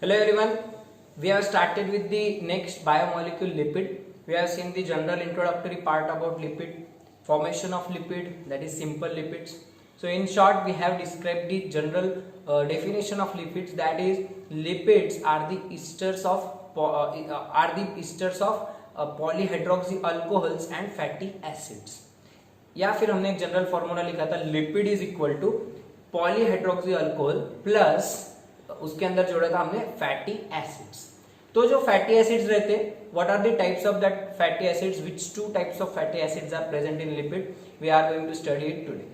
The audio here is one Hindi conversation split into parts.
Hello everyone, we have started with the next biomolecule lipid. We have seen the general introductory part about lipid, formation of lipid, that is simple lipids. So in short, we have described the general definition of lipids, that is lipids are the esters of polyhydroxy alcohols and fatty acids. या फिर हमने एक जनरल फॉर्मूला लिखा था lipid is equal to polyhydroxy alcohol plus उसके अंदर जोड़ा था हमने फैटी एसिड्स. तो जो फैटी एसिड्स रहते, what are the types of that fatty acids, which two types of fatty acids are present in lipid, we are going to study it today.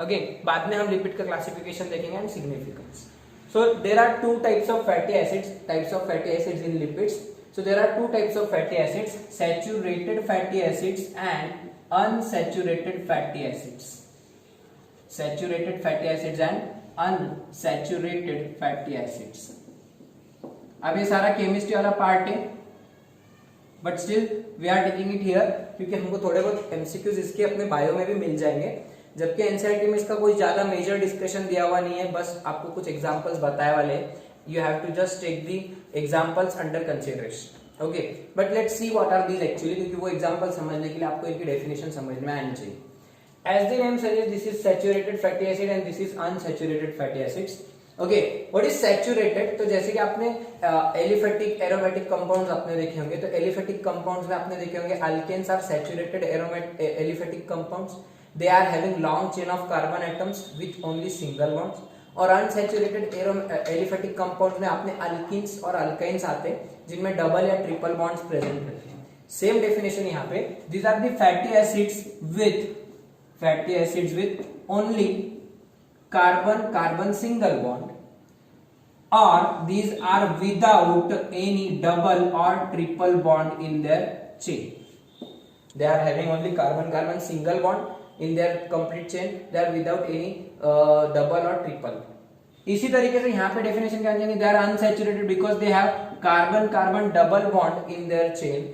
Okay, बाद में हम लिपिड का क्लासिफिकेशन देखेंगे and significance. So there are two types of fatty acids in lipids. So there are two types of fatty acids, saturated fatty acids and unsaturated fatty acids. Saturated fatty acids and unsaturated fatty acids. अब ये सारा केमिस्ट्री वाला पार्ट है, but still we are taking it here क्योंकि हमको थोड़े बहुत एमसीक्यूज इसके अपने बायो में भी मिल जाएंगे, जबकि एनसीईआरटी में इसका कोई ज्यादा मेजर डिस्कशन दिया हुआ नहीं है, बस आपको कुछ एग्जांपल्स बताए वाले हैं. You have to just take the examples under consideration. Okay, but let's see what are these actually, क्योंकि वो एग्जांपल समझने के लिए आपको इनकी डेफिनेशन समझ में आनी चाहिए. As the name suggests, this is saturated fatty acid and this is unsaturated fatty acids. Okay, what is saturated? तो जैसे कि आपने एलिफेटिक एरोमेटिक कंपाउंड्स आपने देखे होंगे, तो एलिफेटिक कंपाउंड्स में आपने देखे होंगे alkanes are saturated aliphatic compounds. They are having long chain of carbon atoms with only single bonds. और अनसैचुरेटेड एलिफेटिक कंपाउंड्स में आपने अल्कीन्स और अल्काइंस आते हैं जिनमें डबल या ट्रिपल बॉन्ड्स प्रेजेंट रहते हैं. सेम डेफिनेशन यहाँ पे, these are the fatty acids with only carbon single bond, और these are without any double और triple bond in their chain. They are having only carbon single bond in their complete chain, they are without any double or triple. इसी तरीके से यहाँ पे डेफिनेशन क्या जाएंगे, they are unsaturated because they have carbon double bond in their chain,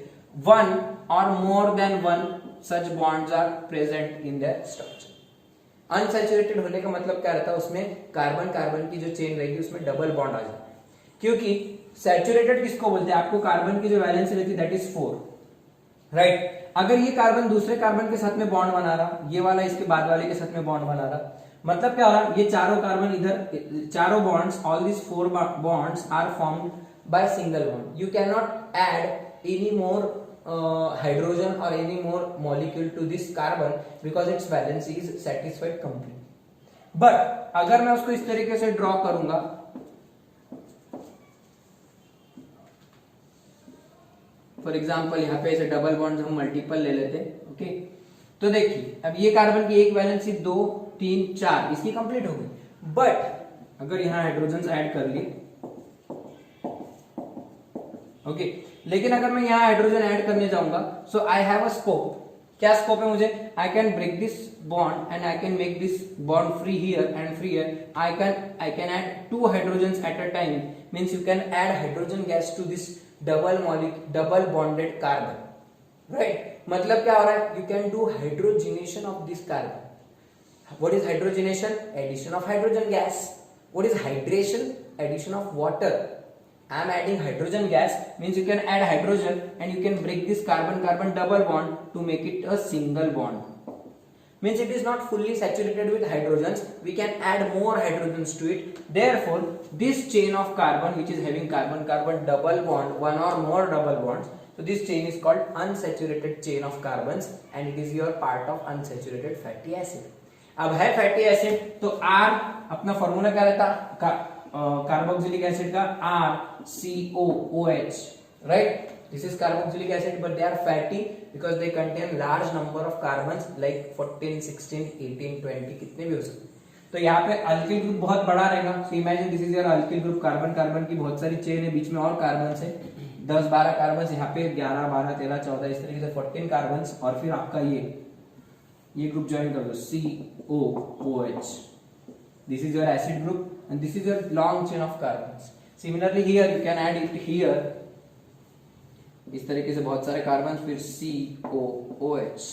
one or more than one such bonds are present in their structure. Unsaturated होने का मतलब क्या रहता है, उसमें कार्बन की जो चेन रहेगी उसमें डबल बॉन्ड आ जाता है. क्योंकि सैचुरेटेड किसको बोलते हैं, आपको कार्बन की जो वैलेंसी रहती है दैट इज 4, राइट. अगर ये कार्बन दूसरे कार्बन के साथ में बॉन्ड बना रहा, ये वाला इसके बाद वाले के साथ में बॉन्ड बना रहा, मतलब क्या हो रहा, ये चारों कार्बन इधर, चारों bonds, all this 4 bonds are formed by single bond. You can not add any more hydrogen और any more molecule to this carbon because its valency is satisfied complete. But अगर मैं उसको इस तरीके से ड्रॉ करूंगा, फॉर एग्जाम्पल यहाँ पे ऐसे डबल बॉन्ड हम मल्टीपल ले लेते हैं. ओके, तो देखिए अब ये कार्बन की एक वैलेंसी 2 3 4 इसकी कंप्लीट हो गई. बट अगर यहाँ हाइड्रोजन ऐड कर लिए, ओके, लेकिन अगर मैं यहाँ हाइड्रोजन ऐड करने जाऊंगा, so I have a scope. क्या स्कोप है मुझे, I can break this bond and I can make this bond free here and free here. I can add 2 hydrogen at a time, means you can add hydrogen gas to this double bonded carbon, right. मतलब क्या हो रहा है, you can do hydrogenation of this carbon. What is hydrogenation, addition of hydrogen gas. What is hydration, addition of water. I am adding hydrogen gas means you can add hydrogen and you can break this carbon double bond to make it a single bond. Means it is not fully saturated with hydrogens, we can add more hydrogens to it. Therefore this chain of carbon which is having carbon double bond, one or more double bonds, so this chain is called unsaturated chain of carbons and it is your part of unsaturated fatty acid. अब है फैटी एसिड, तो R अपना फॉर्मूला क्या रहता, कार्बोक्सिलिक एसिड का RCOOH, right. This is carboxylic acid, but they are fatty because they contain large number of carbons like 14, 16, 18, 20 कितने भी हो सकते. तो यहाँ पे अल्किल ग्रुप बहुत बड़ा रहेगा. So imagine this is your alkyl group, carbon की बहुत सारी चेन है, बीच में और कार्बन है 10-12 कार्बन, यहाँ पे 11, 12, 13, 14 इस तरीके से 14 कार्बन, और फिर आपका ये ग्रुप ज्वाइन कर दो COOH. This is your acid group and this is your long chain of carbons. Similarly here you can add it here, इस तरीके से बहुत सारे कार्बन, फिर COOH,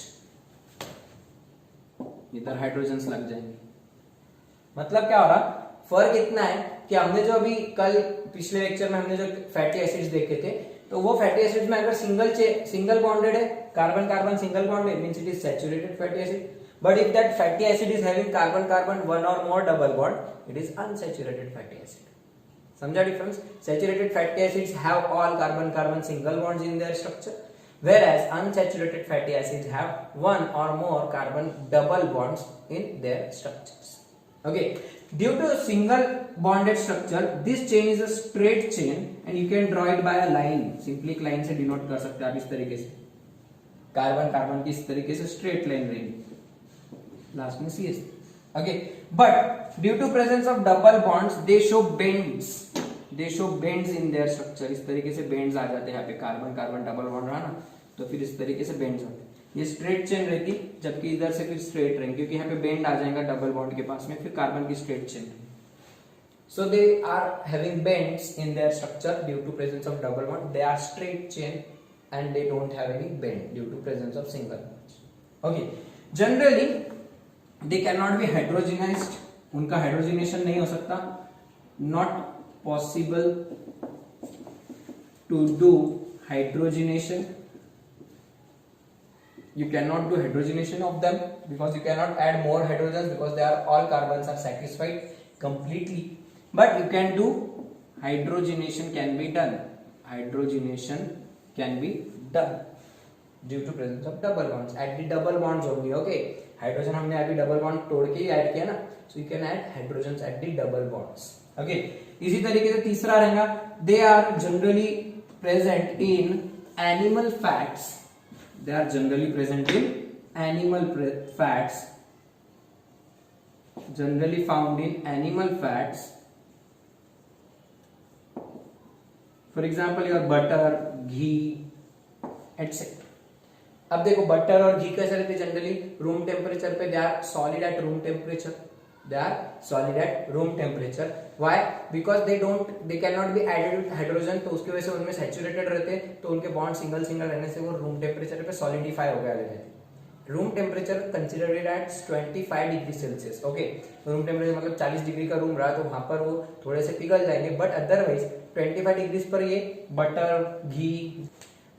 इधर हाइड्रोजन्स लग जाएंगे. मतलब क्या हो रहा, फर्क इतना है कि हमने जो अभी कल पिछले लेक्चर में हमने जो फैटी एसिड्स देखे थे, तो वो फैटी एसिड्स में अगर सिंगल बॉन्डेड है, कार्बन कार्बन सिंगल बॉन्ड है, means it is saturated fatty acid. But if that fatty acid is having carbon carbon one और more double bond, it is unsaturated fatty acid. समझा difference? Saturated fatty acids have all carbon carbon single bonds in their structure, whereas unsaturated fatty acids have one or more carbon double bonds in their structures. Okay, due to a single bonded structure, this chain is a straight chain and you can draw it by a line. Simply एक line से denote कर सकते हैं आप इस तरीके से, कार्बन कार्बन की इस तरीके से स्ट्रेट लाइन रहेगी, लास्ट में CS. Okay, but due to presence of double bonds, they show bends in their structure. इस तरीके से बेंड्स आ जाते हैं यहाँ पे, कार्बन कार्बन डबल बॉन्ड रहा ना, तो फिर इस तरीके से बेंड्स होते हैं. ये स्ट्रेट चेन रहती, जबकि इधर से फिर स्ट्रेट रहेंगे, क्योंकि यहाँ पे बेंड आ जाएगा डबल बॉन्ड के पास में, फिर कार्बन की straight chain. So they are having bends in their structure due to presence of double bond. They are straight chain and they don't have any bend due to presence of single bonds. Okay, generally they can not be hydrogenised, उनका हाइड्रोजनेशन नहीं हो सकता. Not possible to do hydrogenation. You cannot do hydrogenation of them because you cannot add more hydrogens because they are all carbons are satisfied completely. But you can do hydrogenation can be done. Hydrogenation can be done due to presence of double bonds at the double bonds only. Okay, hydrogen हमने अभी double bond तोड़ के ही ऐड किया ना, so you can add hydrogens at the double bonds. Okay, इसी तरीके से तीसरा रहेगा, they are generally present in animal fats. They are generally present in animal fats, generally found in animal fats. For example your butter, ghee etcetera. अब देखो बटर और घी कैसे रहते जनरली रूम टेम्परेचर पे, they are solid at room temperature. They are solid at room temperature. Why? Because they cannot be added with hydrogen, तो उसकी वजह से उनमें सैचुरेटेड रहते हैं, तो उनके बॉन्ड सिंगल रहने से वो रूम टेम्परेचर पे सॉलिडिफाई हो गया रहते हैं. Room temperature considered at 25 degree Celsius. Okay, room temperature मतलब 40 डिग्री का रूम रहा तो वहां पर वो थोड़े से पिघल जाएंगे, बट अदरवाइज 25 डिग्री पर ये बटर, घी,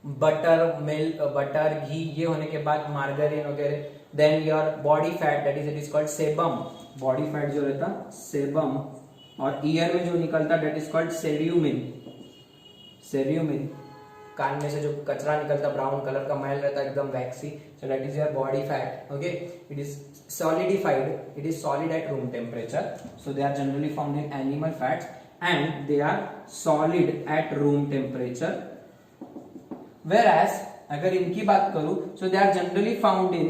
बटर घी ये होने के बाद मार्गारीन वगैरह. Then your body fat, that is called sebum. Body fat जो रहता सेबम, और ईयर में जो निकलता दैट इज कॉल्ड सेरियुमिन. कान में से जो कचरा निकलता ब्राउन कलर का मैल रहता एकदम waxy, so that is your body fat. Okay, it is solidified, it is solid at room temperature, so they are generally found in animal fats and they are solid at room temperature. Whereas अगर इनकी बात करूं, so they are generally found in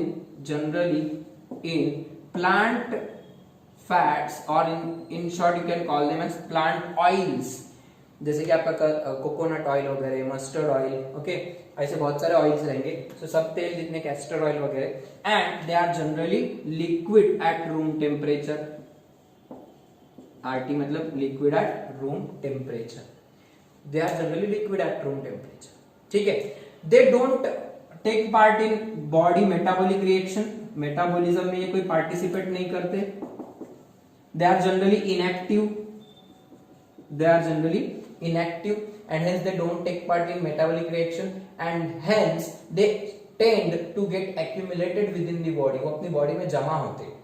plant fats, or in short you can call them as plant oils. जैसे कि आपका कोकोनट ऑयल वगैरह, मस्टर्ड ऑयल. ओके, ऐसे बहुत सारे ऑयल्स रहेंगे, so सब तेल जितने कैस्टर ऑयल वगैरह. And they are generally liquid at room temperature. RT मतलब liquid at room temperature. They are generally liquid at room temperature. ठीक है, they don't take part in body metabolic reaction. Metabolism में ये कोई पार्टिसिपेट नहीं करते. They are generally inactive and hence they don't take part in metabolic reaction and hence they tend to get accumulated within the body. वो अपनी बॉडी में जमा होते हैं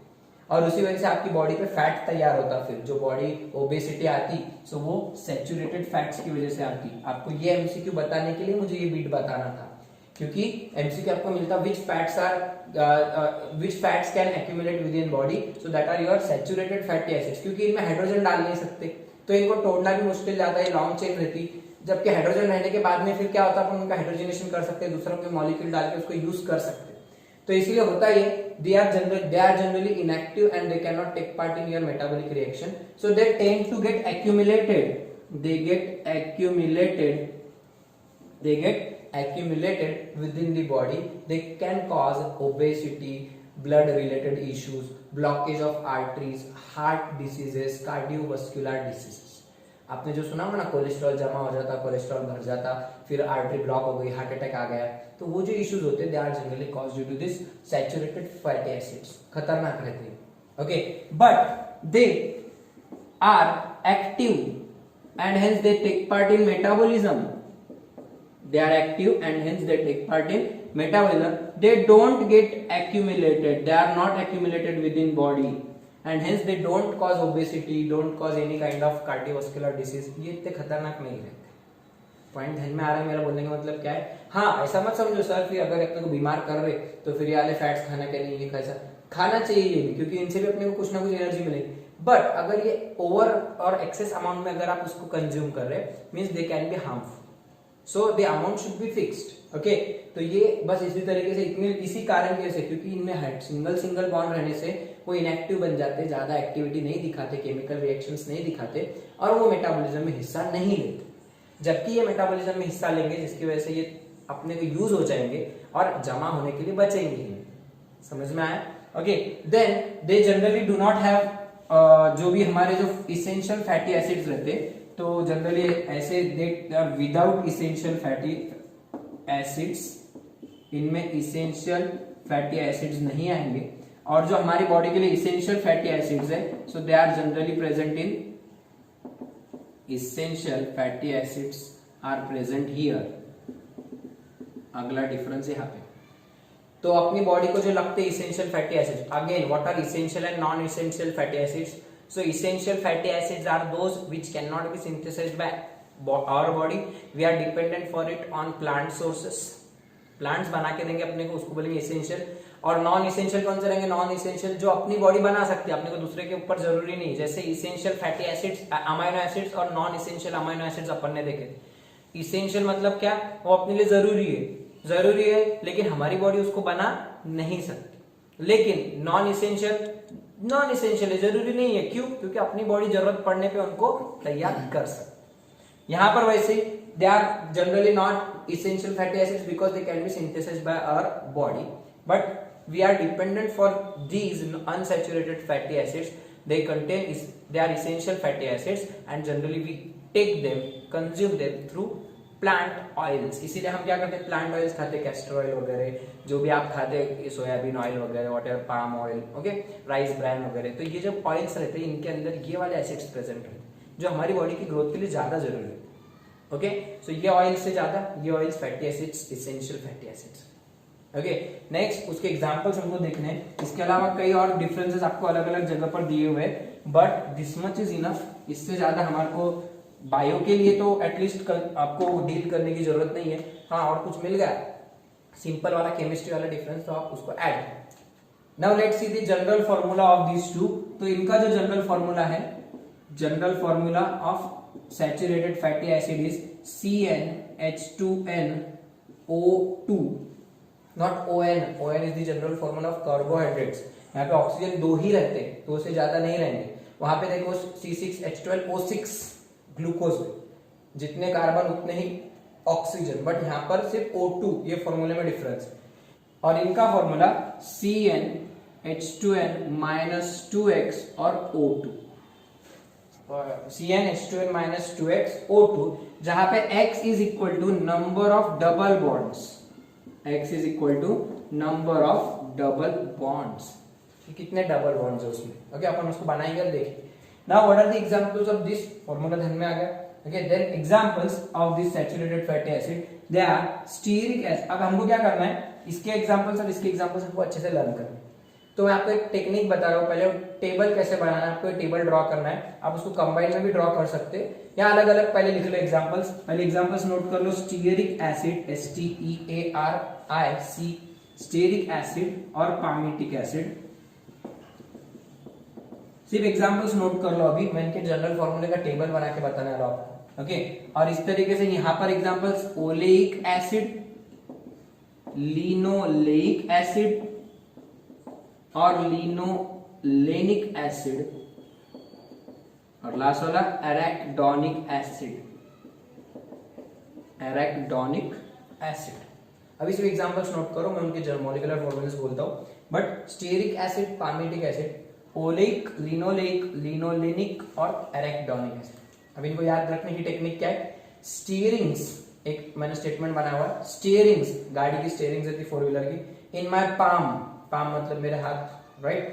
और उसी वजह से आपकी बॉडी पे फैट तैयार होता. फिर जो बॉडी ओबेसिटी आती, सो वो सैचुरेटेड फैट्स की वजह से आती. आपको ये एमसीक्यू बताने के लिए मुझे ये बीट बताना था, क्योंकि एमसीक्यू आपको मिलता which fats can accumulate within body, so that are your saturated fatty acids. क्योंकि इनमें हाइड्रोजन डाल नहीं सकते तो इनको तोड़ना भी मुश्किल जाता है, लॉन्ग चेन रहती. जबकि हाइड्रोजन रहने के बाद में फिर क्या होता है, अपन उनका हाइड्रोजनेशन कर सकते हैं, दूसरों के मॉलिक्यूल डाल के उसको यूज कर सकते हैं. तो इसलिए होता ये, they are generally inactive and they cannot take part in your metabolic reaction, so they tend to get accumulated. They get accumulated within the body. They can cause obesity, blood related issues, blockage of arteries, heart diseases, cardiovascular diseases. आपने जो सुना होगा ना, कोलेस्ट्रॉल जमा हो जाता, कोलेस्ट्रॉल भर जाता, फिर आर्टरी ब्लॉक हो गई, हार्ट अटैक आ गया. तो वो जो इश्यूज होते हैं, they are generally caused due to this saturated fatty acids. खतरनाक रहते हैं. Okay, but they are active and hence they take part in metabolism. They are active and hence they take part in metabolism. They don't get accumulated, they are not accumulated within body and hence they don't cause obesity, don't cause any kind of cardiovascular disease. ये इतने खतरनाक नहीं रहते. पॉइंट ध्यान में आ रहा है मेरा बोलने का मतलब क्या है? हाँ, ऐसा मत समझो सर फिर अगर अपने को बीमार कर रहे तो फिर ये वाले फैट्स खाना क्या नहीं, ये कैसा खाना चाहिए ये भी, क्योंकि इनसे भी अपने को कुछ ना कुछ एनर्जी मिलेगी. बट अगर ये ओवर और एक्सेस अमाउंट में अगर आप उसको कंज्यूम कर रहे means they can be harmful. So the amount should be fixed. Okay, तो ये बस इसी तरीके से इसी कारण की वजह से, क्योंकि इनमें सिंगल बॉन्ड रहने से वो इनएक्टिव बन जाते, ज्यादा एक्टिविटी नहीं दिखाते, केमिकल रिएक्शंस नहीं दिखाते और वो मेटाबॉलिज्म में हिस्सा नहीं लेते. जबकि ये मेटाबॉलिज्म में हिस्सा लेंगे जिसकी वजह से ये अपने को यूज हो जाएंगे और जमा होने के लिए बचेंगे ही. समझ में आया? Okay, then they generally do not have जो भी हमारे जो इसेंशियल फैटी एसिड्स रहते तो जनरली ऐसे they are without essential fatty acids. इनमें इसेंशियल फैटी एसिड्स नहीं आएंगे और जो हमारी बॉडी के लिए इसेंशियल फैटी एसिड्स है so they are generally present in essential fatty acids are present here. अगला डिफरेंस यहाँ पे. तो अपनी बॉडी को जो लगते हैं essential fatty acids, again what are essential and non essential fatty acids? So essential fatty acids are those which can not be synthesised by our body. We are dependent for it on plant sources. Plants बना के देंगे अपने को, उसको बोलेंगे इसेंशियल. और नॉन इसेंशियल कौन से रहेंगे? नॉन इसेंशियल जो अपनी बॉडी बना सकती है, अपने को दूसरे के ऊपर जरूरी नहीं. जैसे essential fatty acids amino acids और नॉन इसेंशियल अमाइनो एसिड्स अपन ने देखे. इसेंशियल मतलब क्या? वो अपने लिए जरूरी है लेकिन हमारी बॉडी उसको बना नहीं सकती. लेकिन नॉन इसेंशियल है, जरूरी नहीं है. क्यों? क्योंकि अपनी बॉडी जरूरत पड़ने पे उनको तैयार कर सकती. यहां पर वैसे they are generally not essential fatty acids because they can be synthesized by our body, but we are dependent for these unsaturated fatty acids. They are essential fatty acids and generally we take them, consume them through plant oils. इसीलिए हम क्या करते हैं? प्लांट ऑयल्स खाते हैं, कैस्टर ऑयल वगैरह जो भी आप खाते हैं, सोयाबीन ऑयल वगैरह, whatever, palm oil, okay, rice bran वगैरह. तो ये जब ऑयल्स रहते हैं इनके अंदर ये वाले एसिड्स प्रेजेंट रहते हैं जो हमारी बॉडी की ग्रोथ के लिए ज्यादा जरूरी है. ओके, सो ये ऑयल से ज्यादा ये oils fatty acids, essential fatty acids. Okay, next उसके एग्जांपल्स हमको देखने हैं. इसके अलावा कई और डिफरेंसेस आपको अलग अलग जगह पर दिए हुए हैं, but this much is enough. इससे ज्यादा हमारे को बायो के लिए तो एटलीस्ट आपको डील करने की जरूरत नहीं है. हाँ, और कुछ मिल गया सिंपल वाला केमिस्ट्री वाला डिफरेंस तो आप उसको add. Now let's see the general formula of this two. तो इनका जो जनरल फार्मूला है, general formula of saturated fatty acid is CnH2nO2, not ON. ON is the general formula of carbohydrates. यहाँ पे ऑक्सीजन दो ही रहते हैं, दो से ज्यादा नहीं रहेंगे. वहां पे देखो C6H12O6 ग्लूकोज में जितने कार्बन उतने ही ऑक्सीजन, बट यहाँ पर सिर्फ O2. ये फॉर्मूले में डिफरेंस है. और इनका फॉर्मूला CnH2n-2x और O2. CnH2n-2x O2, जहां पे X is equal to number of double bonds. X is equal to number of double bonds. कितने डबल बॉन्ड्स है उसमें? ओके, अपन उसको बनाएंगे और देखिए. Now what are the examples of this? Formula ध्यान में आ गया. Okay, then examples of this saturated fatty acid, they are stearic acid. अब हमको क्या करना है? इसके एग्जांपल्स और इसके एग्जांपल्स हमको अच्छे से लर्न करना है. तो मैं आपको एक टेक्निक बता रहा हूँ. पहले टेबल कैसे बनाना है, आपको टेबल ड्रॉ करना है. आप उसको कंबाइन में भी ड्रॉ कर सकते हैं या अलग अलग पहले लिख लो एग्जांपल्स. पहले एग्जांपल्स नोट कर लो. Stearic acid STEARIC, stearic acid और पामिटिक एसिड. सिर्फ एग्जांपल्स नोट कर लो. अभी मैं इनके जनरल फॉर्मूले का टेबल बना के बताने वाला हूँ. ओके, और इस तरीके से यहाँ पर examples oleic acid, linoleic acid और लिनोलेनिक एसिड और लास्ट वाला एराकिडोनिक एसिड. Arachidonic acid. अभी सिर्फ एग्जांपल्स नोट करो, मैं उनके मॉलिक्यूलर फॉर्मूलेस बोलता हूं. But stearic acid, palmitic acid, oleic, linoleic, linolenic और एराकिडोनिक एसिड. अब इनको याद रखने की टेक्निक क्या है? स्टीयरिंग्स, एक मैंने स्टेटमेंट बनाया हुआ. स्टीयरिंग्स, गाड़ी की स्टीयरिंग्स रहती 4 व्हीलर की. इन माय पाम, पाम मतलब मेरे हाथ, राइट?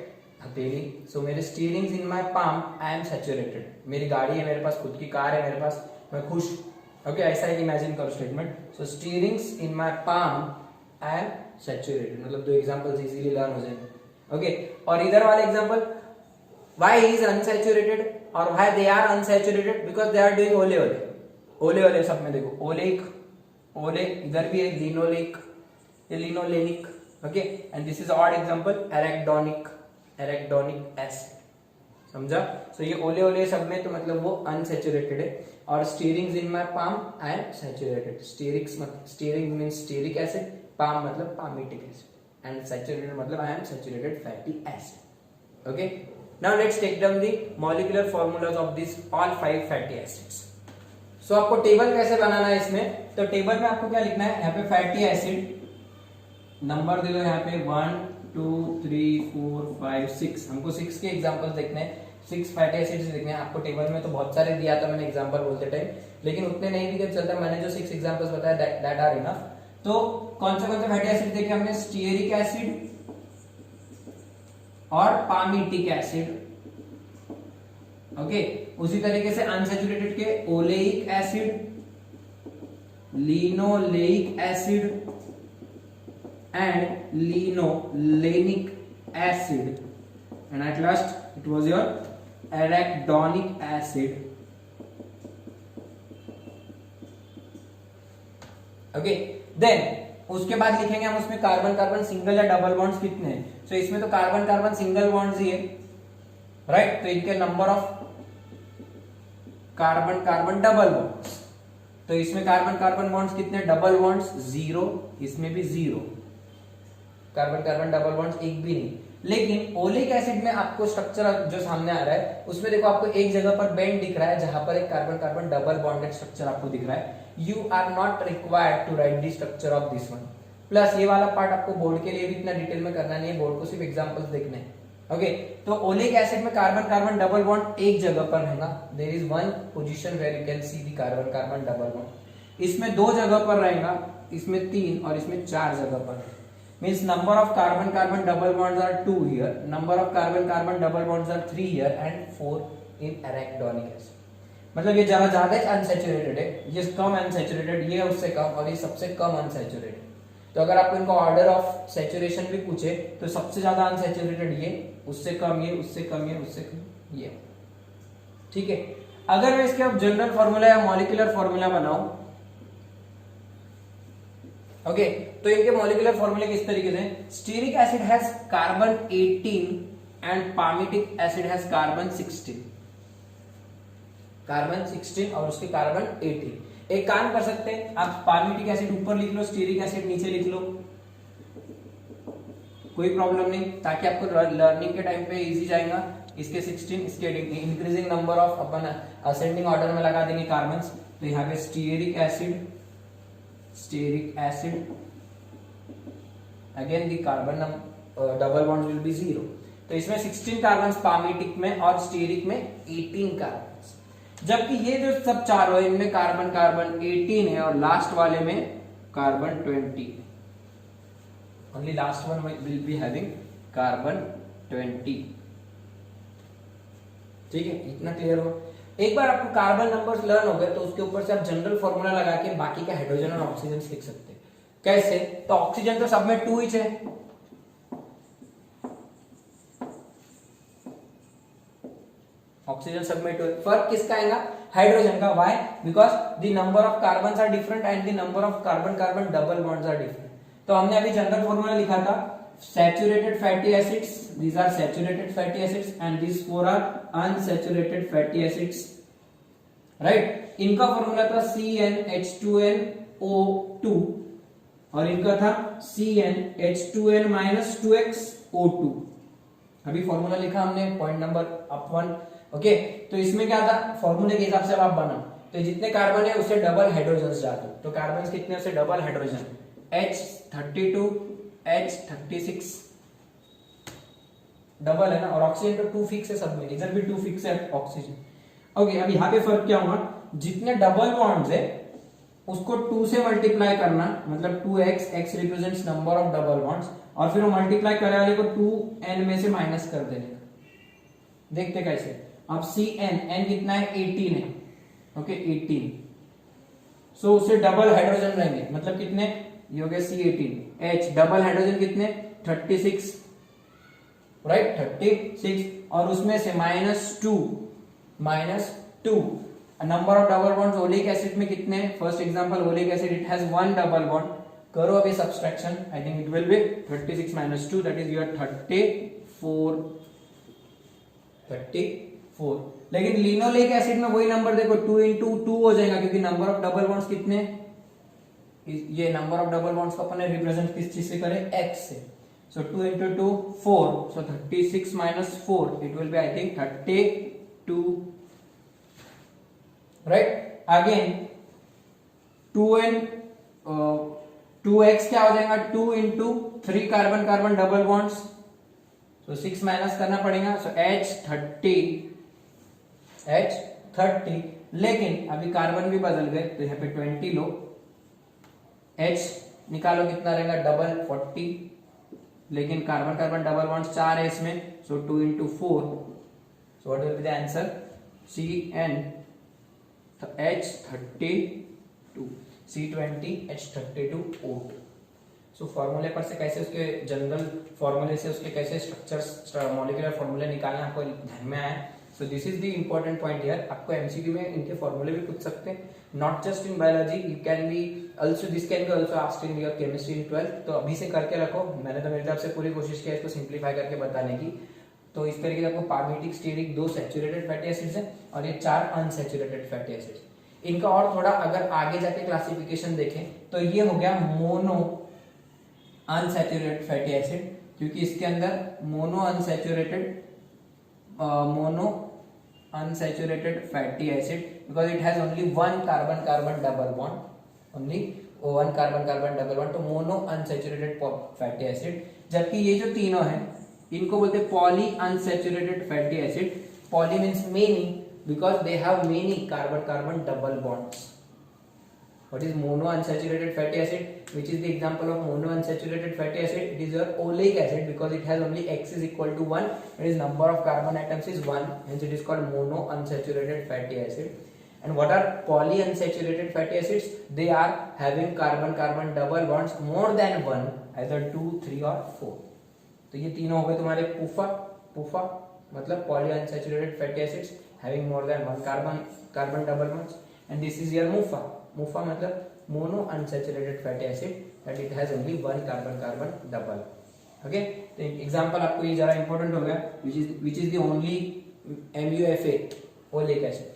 हथेली। सो मेरे steerings in my palm, I am saturated. मेरी गाड़ी है, मेरे पास खुद की कार है मेरे पास, मैं खुश। ओके, ऐसा एक इमेजिन करो statement. So steerings in my palm, I am saturated. मतलब दो एग्जांपल्स इजीली लर्न हो जाएंगे। ओके, और इधर वाले example, why he is unsaturated और why they are unsaturated, because they are doing ओले ओले। ओले ओले सब में देखो, ओलेक, ओले, इधर भी है लिनोलेक, ये linolenic. Okay, and this is odd example, arachidonic, arachidonic acid. समझा? सो ये ओले ओले सब में तो मतलब वो अनसैचुरेटेड है। और steerings in my palm, I am saturated. Steerings मतलब steering means stearic acid, palm मतलब पामिटिक एसिड, एंड सैचुरेटेड मतलब I am saturated fatty acid. Okay, now let's take down the molecular formulas of these all 5 fatty acids. So आपको टेबल कैसे बनाना है इसमें? तो टेबल में आपको क्या लिखना है, यहाँ पे फैटी एसिड नंबर दे दो, यहाँ पे 1 2 3 4 5 6, हमको 6 के एग्जांपल्स देखने हैं, 6 फैटी एसिड्स देखने हैं। आपको टेबल में तो बहुत सारे दिया था मैंने एग्जांपल बोलते टाइम, लेकिन उतने नहीं दिखे चलता, मैंने जो 6 एग्जांपल्स बताया दैट आर इनफ। तो कौन से फैटी एसिड देखे हमने? स्टीयरिक एसिड और पामिटिक एसिड। ओके, उसी तरीके से अनसैचुरेटेड के oleic acid, linoleic acid and linolenic acid, and at last it was your arachidonic acid. Okay, then उसके बाद लिखेंगे हम उसमें कार्बन कार्बन सिंगल या डबल बॉन्ड्स कितने हैं। सो इसमें तो कार्बन कार्बन सिंगल बॉन्ड्स ही है, राइट? तो इनके number of carbon carbon double bonds, तो इसमें कार्बन कार्बन बॉन्ड्स कितने? डबल बॉन्ड्स 0, इसमें भी 0, कार्बन कार्बन डबल बॉन्ड्स एक भी नहीं। लेकिन ओलिक एसिड में आपको स्ट्रक्चर जो सामने आ रहा है उसमें देखो आपको एक जगह पर बेंड दिख रहा है जहां पर एक carbon carbon double bonded structure आपको दिख रहा है। You are not required to write the structure of this one. Plus ये वाला पार्ट आपको बोर्ड के लिए भी इतना डिटेल में करना नहीं है, बोर्ड को सिर्फ एग्जांपल्स देखने हैं। ओके, तो ओलिक एसिड में कार्बन कार्बन डबल बॉन्ड एक जगह पर रहेगा, there is one position where you can see the carbon carbon double bond. इसमें 2 जगह पर रहेगा, इसमें 3 और इसमें 4 जगह पर। Means number of carbon carbon double bonds are 2 here, number of carbon carbon double bonds are 3 here and 4 in arachidonic acid. मतलब ये ज्यादा अनसैचुरेटेड है, ये कम अनसैचुरेटेड, ये उससे कम और ये सबसे कम अनसैचुरेटेड। तो अगर आपको इनका ऑर्डर ऑफ सैचुरेशन भी पूछे तो सबसे ज्यादा अनसैचुरेटेड ये, उससे कम ये, उससे कम ये, उससे कम ये। ठीक है, अगर मैं इसके अब जनरल फॉर्मूला या मॉलिक्यूलर फॉर्मूला बनाऊं, ओके, तो इनके मॉलिक्यूलर फॉर्मूले किस तरीके से? Stearic acid has carbon 18 and palmitic acid has carbon 16, carbon 16 और उसके कार्बन 18। एक काम कर सकते हैं, आप पामिटिक एसिड ऊपर लिख लो, स्टीयरिक एसिड नीचे लिख लो, कोई प्रॉब्लम नहीं, ताकि आपको लर्निंग के टाइम पे इजी जाएगा। इसके 16, इसके increasing number of upon ascending order में लगा देंगे कार्बन्स। तो यहाँ पे stearic acid again the carbon double bond will be 0। तो इसमें 16 कार्बन्स पामिटिक में और स्टीयरिक में 18 कार्बन्स, जबकि ये जो सब चारों है इनमें कार्बन कार्बन 18 है और लास्ट वाले में carbon 20। Only last one will be having carbon 20। ठीक है, इतना क्लियर हो? एक बार आपको कार्बन नंबर्स लर्न हो गए तो उसके ऊपर से आप जनरल फॉर्मूला लगा के बाकी के हाइड्रोजन और ऑक्सीजन लिख सकते हैं। कैसे? तो ऑक्सीजन तो सब में 2 ही है, ऑक्सीजन सब में 2। फर्क किसका आएगा? हाइड्रोजन का। Why? Because the number of carbons are different and the number of carbon carbon double bonds are different. तो हमने अभी जनरल फॉर्मूला लिखा था, saturated fatty acids, these are saturated fatty acids and these 4 are unsaturated fatty acids, right? इनका फॉर्मूला था CnH2nO2 और इनका था CnH2n - 2xO2। अभी फॉर्मूला लिखा हमने, पॉइंट नंबर अप 1। ओके, तो इसमें क्या था? फॉर्मूले के हिसाब से आप बनाओ, तो जितने कार्बन है उससे डबल हाइड्रोजन डाल दो। तो कार्बन कितने, उससे double hydrogen, H32 H36 double है ना, और ऑक्सीजन तो 2 फिक्स है सब में, इधर भी 2 फिक्स है ऑक्सीजन। ओके, अब यहाँ पे फर्क क्या होगा? जितने डबल बॉन्ड्स है उसको 2 से मल्टीप्लाई करना, मतलब 2x, x represents number of double bonds, और फिर वो मल्टीप्लाई करने वाले को 2n में से माइनस कर देने। देखते कैसे। अब CN कितना है 18 है, ओके 18, सो उससे डबल हाइड्रोजन रहेंगे, मतलब कितने, ये हो गया C18, H डबल हाइड्रोजन कितने 36, राइट 36, और उसमें से -2 number of double bonds oleic acid में कितने, first example oleic acid it has 1 double bond, करो अभी subtraction, I think it will be 36 - 2 that is your 34। लेकिन लिनोलेक एसिड में वही नंबर देखो 2 × 2 हो जाएगा, क्योंकि नंबर ऑफ डबल बॉन्ड्स कितने, ये नंबर ऑफ डबल बॉन्ड्स को अपन रिप्रेजेंट किस चीज से करें, x से, so 2 × 2 4, so 36 - 4 it will be I think 32, right? Again 2x क्या हो जाएगा, 2 × 3 carbon carbon double bonds, so 6 minus करना पड़ेगा, so H30, लेकिन अभी कार्बन भी बदल गए तो यहाँ पे 20 लो, H निकालो कितना रहेगा, डबल 40, लेकिन कार्बन कार्बन डबल बॉन्ड्स 4 है इसमें, so 2 × 4, so what will be the answer, CN, H32, C20 H32O2। सो फॉर्मूले पर से कैसे उसके जनरल फॉर्मूले से उसके कैसे स्ट्रक्चर्स मॉलिक्यूलर फॉर्मूले निकालना आपको ध्यान में आया। सो this is the important point here, आपको एमसीक्यू में इनके फॉर्मूले भी पूछ सकते हैं, not just in biology, you can be also, this can be also asked in your chemistry in 12th। तो अभी से करके रखो, मैंने तो मेरी तरफ से पूरी कोशिश की है इसको सिंप्लीफाई करके बताने की। तो इस तरीके से आपको पार्मिटिक, स्टीरिक 2 सैचुरेटेड फैटी एसिड्स हैं और ये 4 अनसैचुरेटेड फैटी एसिड्स। इनका और थोड़ा अगर आगे जाके क्लासिफिकेशन देखें तो ये हो गया मोनो अनसैचुरेटेड फैटी एसिड, क्योंकि इसके अंदर mono unsaturated fatty acid, because it has only 1 carbon carbon double bond, only 1 carbon carbon double bond, तो मोनो अनसैचुरेटेड फैटी एसिड। जबकि ये जो तीनों हैं इनको बोलते हैं poly unsaturated fatty acid. Poly means many, because they have many carbon carbon double bonds. What is mono unsaturated fatty acid? Which is the example of mono unsaturated fatty acid? It is your oleic acid, because it has only X is equal to 1, that is number of carbon atoms is 1, hence it is called mono unsaturated fatty acid. And what are poly unsaturated fatty acids? They are having carbon carbon double bonds more than 1, either 2, 3 or 4. तो ये तीनों हो गए तुम्हारे पुफा मतलब poly unsaturated fatty acids having more than 1 carbon double bonds, and this is your mufa मतलब mono unsaturated fatty acid that it has only 1 carbon double। okay, तो एग्जांपल आपको ये जरा इंपॉर्टेंट हो गया, which is the only MUFA oleic acid,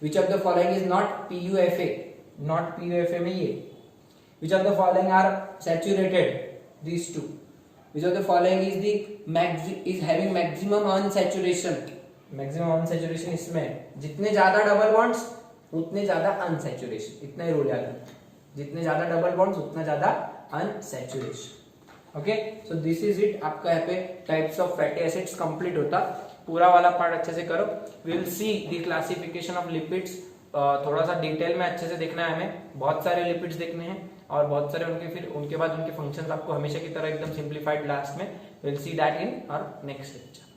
which of the following is not PUFA में ये, which of the following are saturated, these two, which of the following is having maximum unsaturation इसमें, जितने ज्यादा डबल बॉन्ड्स उतने ज्यादा अनसैचुरेशन, इतना ही रूल याद रखना, जितने ज्यादा डबल बॉन्ड्स उतना ज्यादा unsaturation. Okay, so this is it, आपका यहाँ पे types of fatty acids complete होता। पूरा वाला पार्ट अच्छे से करो, we will see the classification of lipids, थोड़ा सा डिटेल में अच्छे से देखना है हमें, बहुत सारे लिपिड्स देखने हैं और बहुत सारे उनके बाद उनके फंक्शंस आपको हमेशा की तरह एकदम सिंप्लीफाइड लास्ट में, will see that in our next lecture.